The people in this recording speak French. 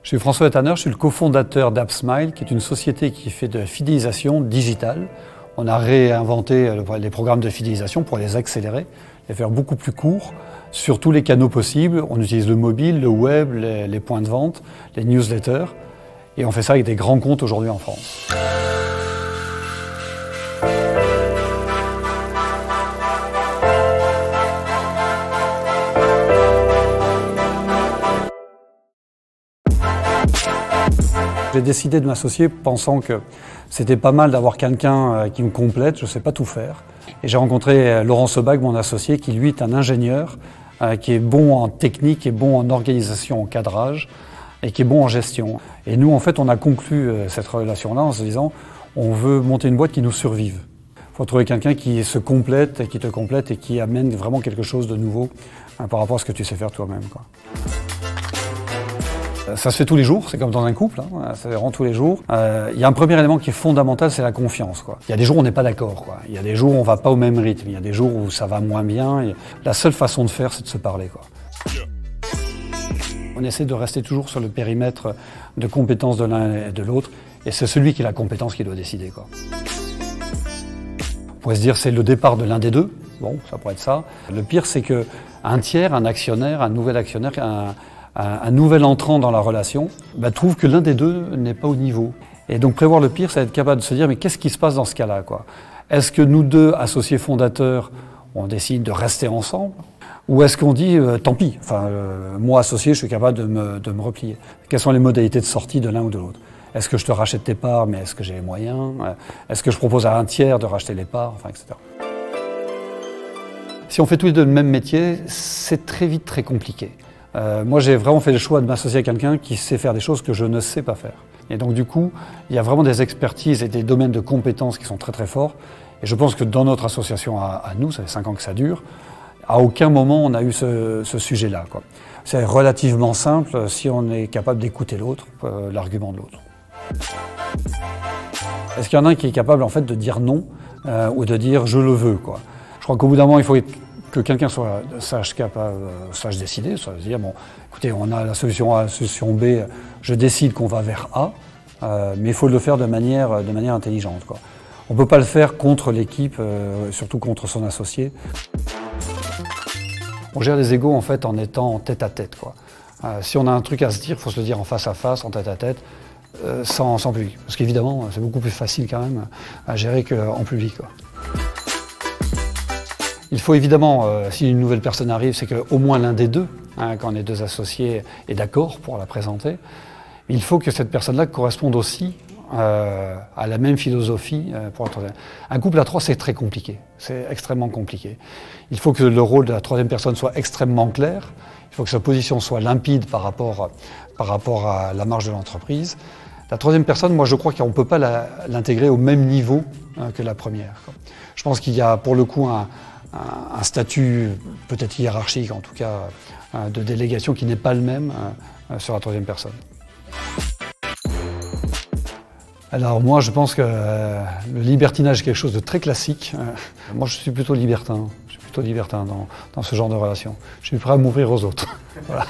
Je suis François Ethaner, je suis le cofondateur d'AppSmile, qui est une société qui fait de fidélisation digitale. On a réinventé les programmes de fidélisation pour les accélérer, les faire beaucoup plus courts, sur tous les canaux possibles. On utilise le mobile, le web, les points de vente, les newsletters, et on fait ça avec des grands comptes aujourd'hui en France. J'ai décidé de m'associer pensant que c'était pas mal d'avoir quelqu'un qui me complète, je ne sais pas tout faire. Et j'ai rencontré Laurent Sebag, mon associé, qui lui est un ingénieur, qui est bon en technique, qui est bon en organisation, en cadrage, et qui est bon en gestion. Et nous, en fait, on a conclu cette relation-là en se disant, on veut monter une boîte qui nous survive. Il faut trouver quelqu'un qui se complète, et qui te complète et qui amène vraiment quelque chose de nouveau par rapport à ce que tu sais faire toi-même, quoi. Ça se fait tous les jours, c'est comme dans un couple, hein, ça se rend tous les jours. Il y a un premier élément qui est fondamental, c'est la confiance, quoi. Il y a des jours où on n'est pas d'accord, quoi. Il y a des jours où on ne va pas au même rythme, il y a des jours où ça va moins bien. La seule façon de faire, c'est de se parler, quoi. On essaie de rester toujours sur le périmètre de compétences de l'un et de l'autre, et c'est celui qui a la compétence qui doit décider, quoi. On pourrait se dire c'est le départ de l'un des deux, bon, ça pourrait être ça. Le pire, c'est qu'un tiers, un actionnaire, un nouvel actionnaire, un nouvel entrant dans la relation, trouve que l'un des deux n'est pas au niveau. Et donc prévoir le pire, c'est être capable de se dire mais qu'est-ce qui se passe dans ce cas-là, quoi? Est-ce que nous deux, associés fondateurs, on décide de rester ensemble? Ou est-ce qu'on dit tant pis, moi associé, je suis capable de me replier? Quelles sont les modalités de sortie de l'un ou de l'autre? Est-ce que je te rachète tes parts, mais est-ce que j'ai les moyens? Est-ce que je propose à un tiers de racheter les parts, etc. Si on fait tous les deux le même métier, c'est très vite très compliqué. Moi, j'ai vraiment fait le choix de m'associer à quelqu'un qui sait faire des choses que je ne sais pas faire. Et donc, du coup, il y a vraiment des expertises et des domaines de compétences qui sont très très forts. Et je pense que dans notre association à nous, ça fait 5 ans que ça dure, à aucun moment on a eu ce sujet-là, quoi. C'est relativement simple si on est capable d'écouter l'autre, l'argument de l'autre. Est-ce qu'il y en a un qui est capable en fait de dire non ou de dire je le veux, quoi. Je crois qu'au bout d'un moment, il faut que quelqu'un sache décider, soit dire bon, écoutez, on a la solution A, la solution B, je décide qu'on va vers A, mais il faut le faire de manière intelligente, quoi. On ne peut pas le faire contre l'équipe, surtout contre son associé. On gère les égos en fait en étant tête à tête, quoi. Si on a un truc à se dire, il faut se le dire en face à face, en tête à tête, sans public. Parce qu'évidemment, c'est beaucoup plus facile quand même à gérer qu'en public, quoi. Il faut évidemment, si une nouvelle personne arrive, c'est qu'au moins l'un des deux, quand on est deux associés, est d'accord pour la présenter. Il faut que cette personne-là corresponde aussi à la même philosophie. Un couple à trois, c'est très compliqué, c'est extrêmement compliqué. Il faut que le rôle de la troisième personne soit extrêmement clair, il faut que sa position soit limpide par rapport à la marge de l'entreprise. La troisième personne, moi je crois qu'on ne peut pas l'intégrer au même niveau que la première, quoi. Je pense qu'il y a pour le coup un statut peut-être hiérarchique, en tout cas de délégation, qui n'est pas le même sur la troisième personne. Alors moi je pense que le libertinage est quelque chose de très classique. Moi je suis plutôt libertin dans ce genre de relation. Je suis prêt à m'ouvrir aux autres. Voilà.